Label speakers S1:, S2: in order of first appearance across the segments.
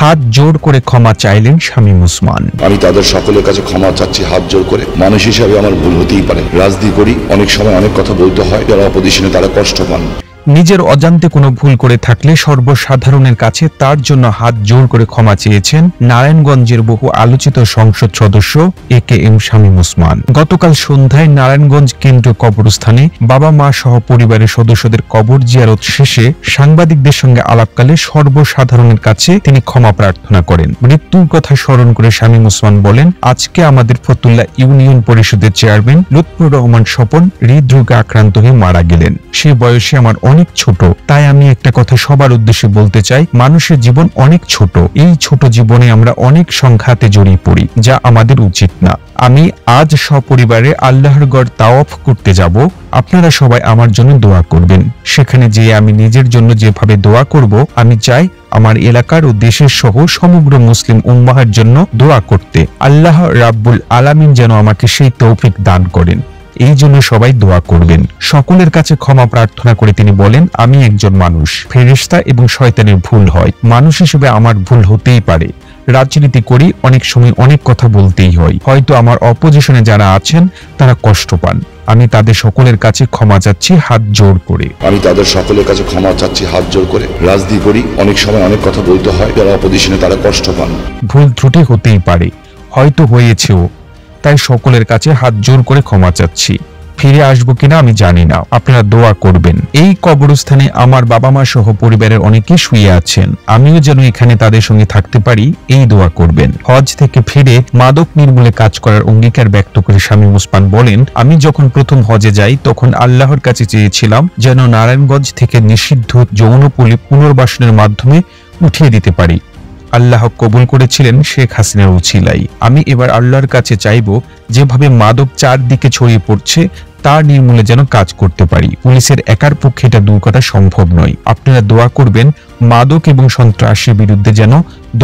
S1: হাত জোর করে ক্ষমা চাইলেন শামীম ওসমান।
S2: আমি তাদের সকলের কাছে ক্ষমা চাচ্ছি হাত জোর করে। মানুষ হিসাবে আমার ভুল হতেই পারে, রাজনীতি করি, অনেক সময় অনেক কথা বলতে হয়, যারা অপোজিশনে তারা কষ্ট পান।
S1: নিজের অজান্তে কোনো ভুল করে থাকলে সর্বসাধারণের কাছে তার জন্য হাত জোর করে ক্ষমা চেয়েছেন নারায়ণগঞ্জের বহু আলোচিত সংসদ সদস্য AKM শামীম ওসমান। গতকাল সন্ধ্যায় নারায়ণগঞ্জ কেন্দ্রীয় কবরস্থানে বাবা মা সহ পরিবারের সদস্যদের কবর জিয়ারত শেষে সাংবাদিকদের সঙ্গে আলাপকালে সর্বসাধারণের কাছে তিনি ক্ষমা প্রার্থনা করেন। মৃত্যুর কথা স্মরণ করে শামীম ওসমান বলেন, আজকে আমাদের ফতুল্লা ইউনিয়ন পরিষদের চেয়ারম্যান লুৎফুর রহমান স্বপন হৃদরোগে আক্রান্ত হয়ে মারা গেলেন। সে বয়সে আমার অনেক ছোট, তাই আমি একটা কথা সবার উদ্দেশ্যে বলতে চাই, মানুষের জীবন অনেক ছোট। এই ছোট জীবনে আমরা অনেক সংঘাতে জড়িয়ে পড়ি, যা আমাদের উচিত না। আমি আজ সপরিবারে আল্লাহর গড় তাওয়াফ করতে যাব। আপনারা সবাই আমার জন্য দোয়া করবেন। সেখানে যেয়ে আমি নিজের জন্য যেভাবে দোয়া করব, আমি চাই আমার এলাকার ও দেশের সহ সমগ্র মুসলিম উম্মাহের জন্য দোয়া করতে। আল্লাহ রাব্বুল আলামিন যেন আমাকে সেই তৌফিক দান করেন। এই জন্য সবাই দোয়া করবেন। সকলের কাছে ক্ষমা প্রার্থনা করে তিনি বলেন, আমি একজন মানুষ, ফেরেশতা এবং শয়তানের ভুল হয়। মানুষ হিসেবে আমার ভুল হতেই পারে। রাজনীতি করি, অনেক সময় অনেক কথা বলতেই হয়। হয়তো আমার অপোজিশনে যারা আছেন তারা কষ্ট পান। আমি তাদের সকলের কাছে ক্ষমা চাচ্ছি হাত জোর করে।
S2: আমি তাদের সকলের কাছে ক্ষমা চাচ্ছি হাত জোর করে। রাজনীতি করি, অনেক সময় অনেক কথা বলতে হয়, যারা অপোজিশনে তারা কষ্ট পান।
S1: ভুল ত্রুটি হতেই পারে, হয়তো হয়েছেও, তাই সকলের কাছে হাত জোর করে ক্ষমা চাচ্ছি। ফিরে আসবো কিনা আমি জানি না, আপনারা দোয়া করবেন। এই কবরস্থানে আমার বাবা মা সহ পরিবারের অনেকে শুয়ে আছেন, আমিও যেন এখানে তাদের সঙ্গে থাকতে পারি, এই দোয়া করবেন। হজ থেকে ফিরে মাদক নির্মূলে কাজ করার অঙ্গীকার ব্যক্ত করে শামীম ওসমান বলেন, আমি যখন প্রথম হজে যাই তখন আল্লাহর কাছে চেয়েছিলাম যেন নারায়ণগঞ্জ থেকে নিষিদ্ধ যৌনপল্লী পুনর্বাসনের মাধ্যমে উঠিয়ে দিতে পারি। আল্লাহ কবুল করেছিলেন শেখ হাসিনার উছিলাই। আমি এবার আল্লাহর কাছে চাইব, যেভাবে মাদক চারদিকে ছড়িয়ে পড়ছে তার নির্মূলে যেন কাজ করতে পারি। পুলিশের একার পক্ষে এটা দূর করা সম্ভব নয়। আপনারা দোয়া করবেন মাদক এবং সন্ত্রাসের বিরুদ্ধে যেন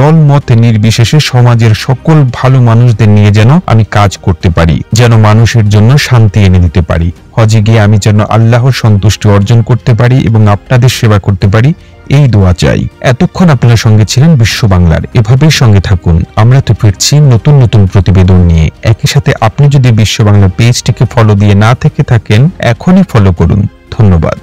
S1: দল মত নির্বিশেষে সমাজের সকল ভালো মানুষদের নিয়ে যেন আমি কাজ করতে পারি, যেন মানুষের জন্য শান্তি এনে দিতে পারি। হজে গিয়ে আমি যেন আল্লাহর সন্তুষ্টি অর্জন করতে পারি এবং আপনাদের সেবা করতে পারি, এই দোয়া চাই। এতক্ষণ আপনার সঙ্গে ছিলেন বিশ্ব বাংলার। এভাবেই সঙ্গে থাকুন, আমরা তো ফিরছি নতুন নতুন প্রতিবেদন নিয়ে। একই সাথে আপনি যদি বিশ্ব বাংলার পেজটিকে ফলো দিয়ে না থেকে থাকেন, এখনই ফলো করুন। ধন্যবাদ।